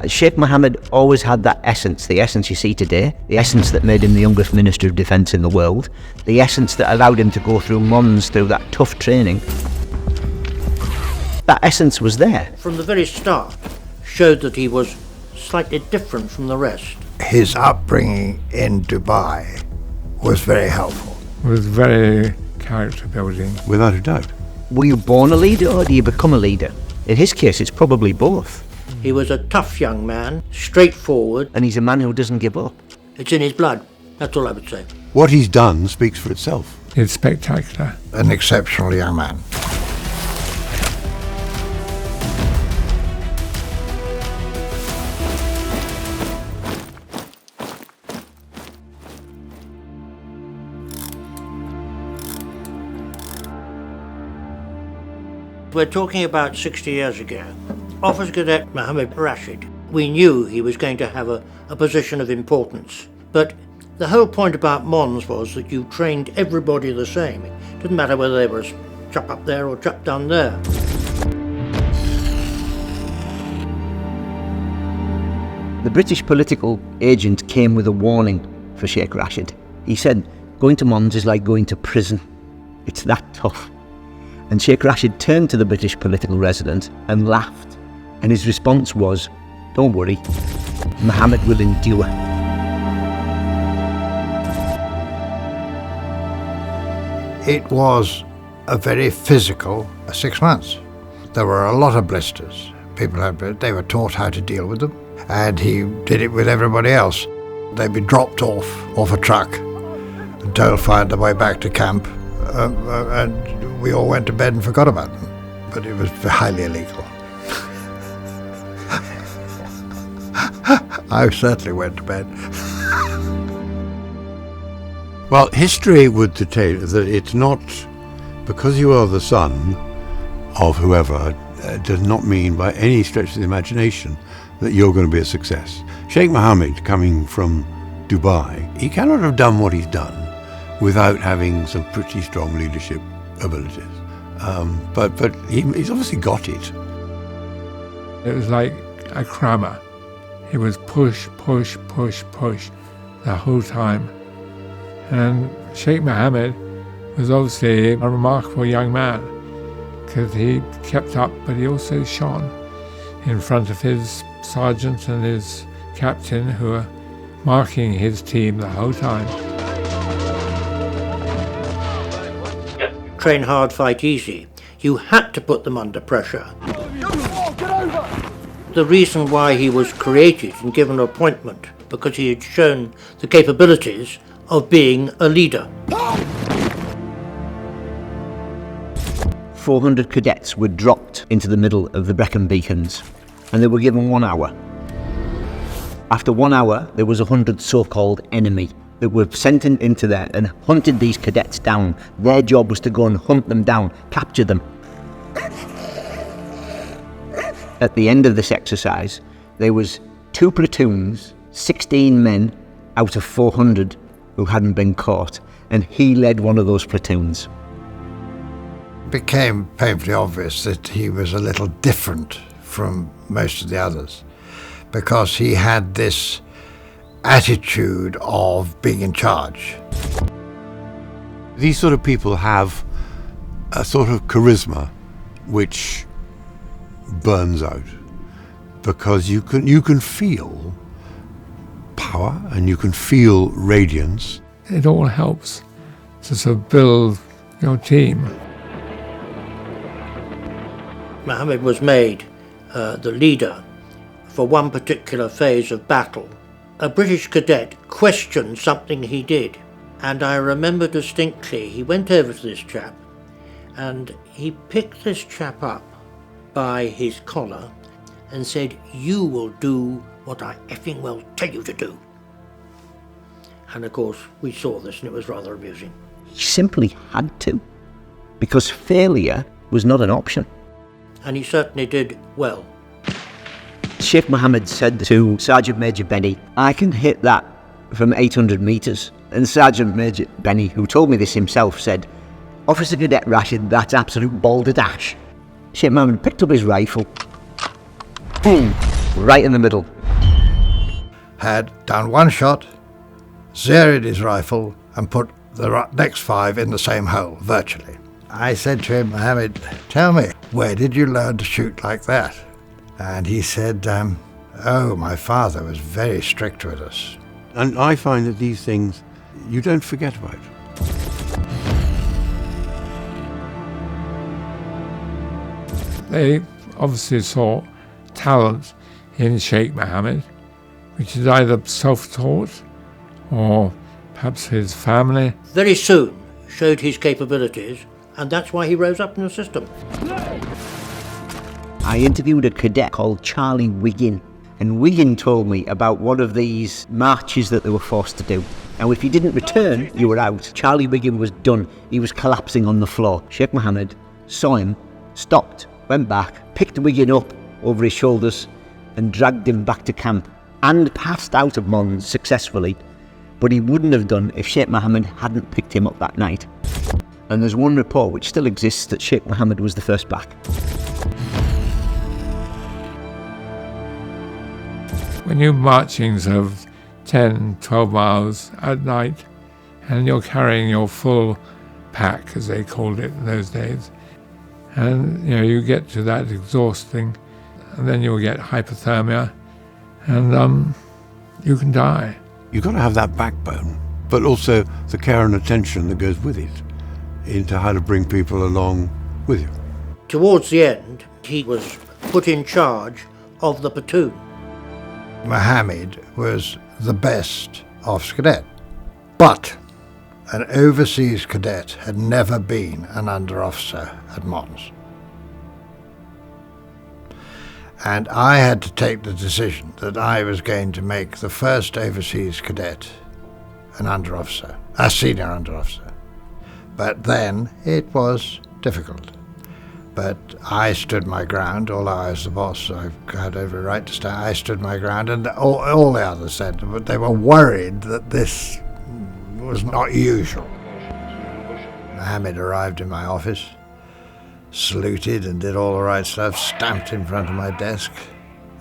Sheikh Mohammed always had that essence, the essence you see today, the essence that made him the youngest Minister of Defence in the world, the essence that allowed him to go through Mons, through that tough training. That essence was there. From the very start, showed that he was slightly different from the rest. His upbringing in Dubai was very helpful. It was very character building. Without a doubt. Were you born a leader or do you become a leader? In his case, it's probably both. He was a tough young man, straightforward. And he's a man who doesn't give up. It's in his blood, that's all I would say. What he's done speaks for itself. It's spectacular. An exceptional young man. We're talking about 60 years ago. Officer Cadet Mohammed Rashid, we knew he was going to have a position of importance. But the whole point about Mons was that you trained everybody the same. It didn't matter whether they were a chap up there or a chap down there. The British political agent came with a warning for Sheikh Rashid. He said, going to Mons is like going to prison. It's that tough. And Sheikh Rashid turned to the British political resident and laughed. And his response was, don't worry, Mohammed will endure. It was a very physical 6 months. There were a lot of blisters. They were taught how to deal with them. And he did it with everybody else. They'd be dropped off a truck and told fired their way back to camp. And we all went to bed and forgot about them. But it was highly illegal. I certainly went to bed. Well, history would detail that it's not because you are the son of whoever, does not mean by any stretch of the imagination that you're going to be a success. Sheikh Mohammed, coming from Dubai, he cannot have done what he's done without having some pretty strong leadership abilities. But he's obviously got it. It was like a crammer. He was push the whole time. And Sheikh Mohammed was obviously a remarkable young man because he kept up, but he also shone in front of his sergeant and his captain who were marking his team the whole time. Train hard, fight easy. You had to put them under pressure. The reason why he was created and given an appointment, because he had shown the capabilities of being a leader. 400 cadets were dropped into the middle of the Brecon Beacons, and they were given 1 hour. After 1 hour, there was 100 so-called enemy that were sent into there and hunted these cadets down. Their job was to go and hunt them down, capture them. At the end of this exercise, there was 2 platoons, 16 men out of 400 who hadn't been caught, and he led one of those platoons. It became painfully obvious that he was a little different from most of the others because he had this attitude of being in charge. These sort of people have a sort of charisma which burns out because you can feel power and you can feel radiance. It all helps to sort of build your team. Mohammed was made the leader for one particular phase of battle. A British cadet questioned something he did, and I remember distinctly he went over to this chap and he picked this chap up by his collar and said, "You will do what I effing well tell you to do." And of course we saw this and it was rather amusing. He simply had to, because failure was not an option. And he certainly did well. Sheikh Mohammed said to Sergeant Major Benny, "I can hit that from 800 metres. And Sergeant Major Benny, who told me this himself, said, "Officer Cadet Rashid, that's absolute balderdash." Sheikh Mohammed picked up his rifle, boom, right in the middle. Had done one shot, zeroed his rifle, and put the next 5 in the same hole, virtually. I said to him, Mohammed, tell me, where did you learn to shoot like that? And he said, my father was very strict with us. And I find that these things you don't forget about. They obviously saw talent in Sheikh Mohammed, which is either self-taught or perhaps his family. Very soon showed his capabilities, and that's why he rose up in the system. I interviewed a cadet called Charlie Wiggin, and Wiggin told me about one of these marches that they were forced to do. Now, if you didn't return, you were out. Charlie Wiggin was done. He was collapsing on the floor. Sheikh Mohammed saw him, stopped, went back, picked Wiggin up over his shoulders and dragged him back to camp and passed out of Mons successfully, but he wouldn't have done if Sheikh Mohammed hadn't picked him up that night. And there's one report which still exists that Sheikh Mohammed was the first back. When you're marching sort of 10, 12 miles at night and you're carrying your full pack, as they called it in those days, and you get to that exhausting, and then you'll get hypothermia, and you can die. You've got to have that backbone, but also the care and attention that goes with it, into how to bring people along with you. Towards the end, he was put in charge of the platoon. Mohammed was the best officer cadet, but an overseas cadet had never been an under-officer at Mons. And I had to take the decision that I was going to make the first overseas cadet an under-officer, a senior under-officer. But then it was difficult. But I stood my ground, although I was the boss, so I had every right to stand. I stood my ground, and all the others said, but they were worried that this was not usual. Mohammed arrived in my office, saluted and did all the right stuff, stamped in front of my desk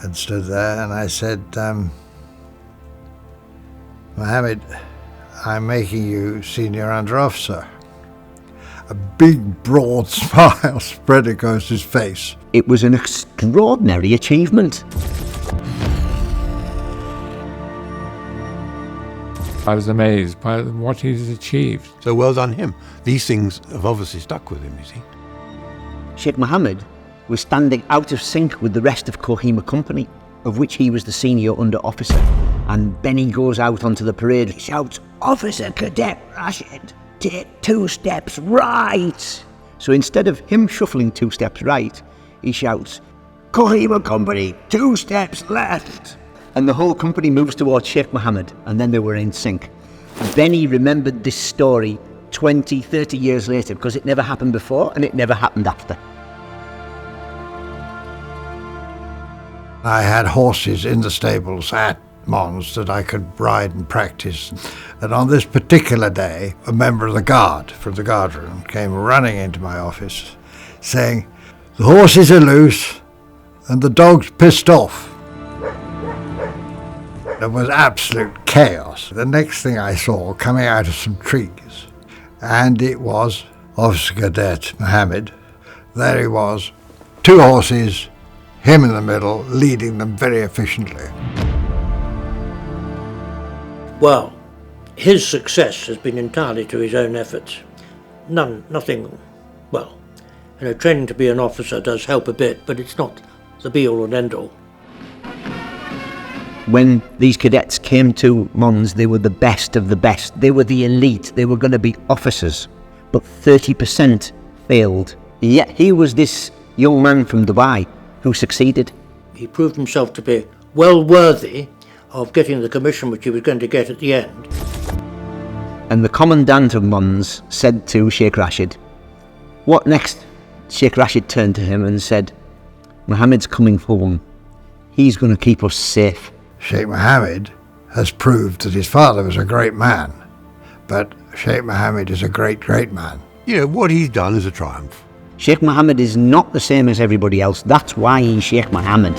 and stood there, and I said, Mohammed, I'm making you senior under-officer. A big, broad smile spread across his face. It was an extraordinary achievement. I was amazed by what he's achieved. So well done him. These things have obviously stuck with him, you see. Sheikh Mohammed was standing out of sync with the rest of Kohima Company, of which he was the senior under-officer. And Benny goes out onto the parade and shouts, "Officer Cadet Rashid, take 2 steps right." So instead of him shuffling 2 steps right, he shouts, "Kohima Company, 2 steps left." And the whole company moves towards Sheikh Mohammed, and then they were in sync. Benny remembered this story 20, 30 years later because it never happened before and it never happened after. I had horses in the stables at Mons that I could ride and practice. And on this particular day, a member of the guard from the guard room came running into my office saying, "The horses are loose and the dog's pissed off." There was absolute chaos. The next thing I saw coming out of some trees, and it was Officer Cadet Mohammed. There he was, 2 horses, him in the middle, leading them very efficiently. Well, his success has been entirely to his own efforts. Nothing, training to be an officer does help a bit, but it's not the be-all and end-all. When these cadets came to Mons, they were the best of the best. They were the elite. They were going to be officers. But 30% failed. Yet he was this young man from Dubai who succeeded. He proved himself to be well worthy of getting the commission which he was going to get at the end. And the commandant of Mons said to Sheikh Rashid, "What next?" Sheikh Rashid turned to him and said, "Mohammed's coming home. He's going to keep us safe." Sheikh Mohammed has proved that his father was a great man, but Sheikh Mohammed is a great, great man. What he's done is a triumph. Sheikh Mohammed is not the same as everybody else. That's why he's Sheikh Mohammed.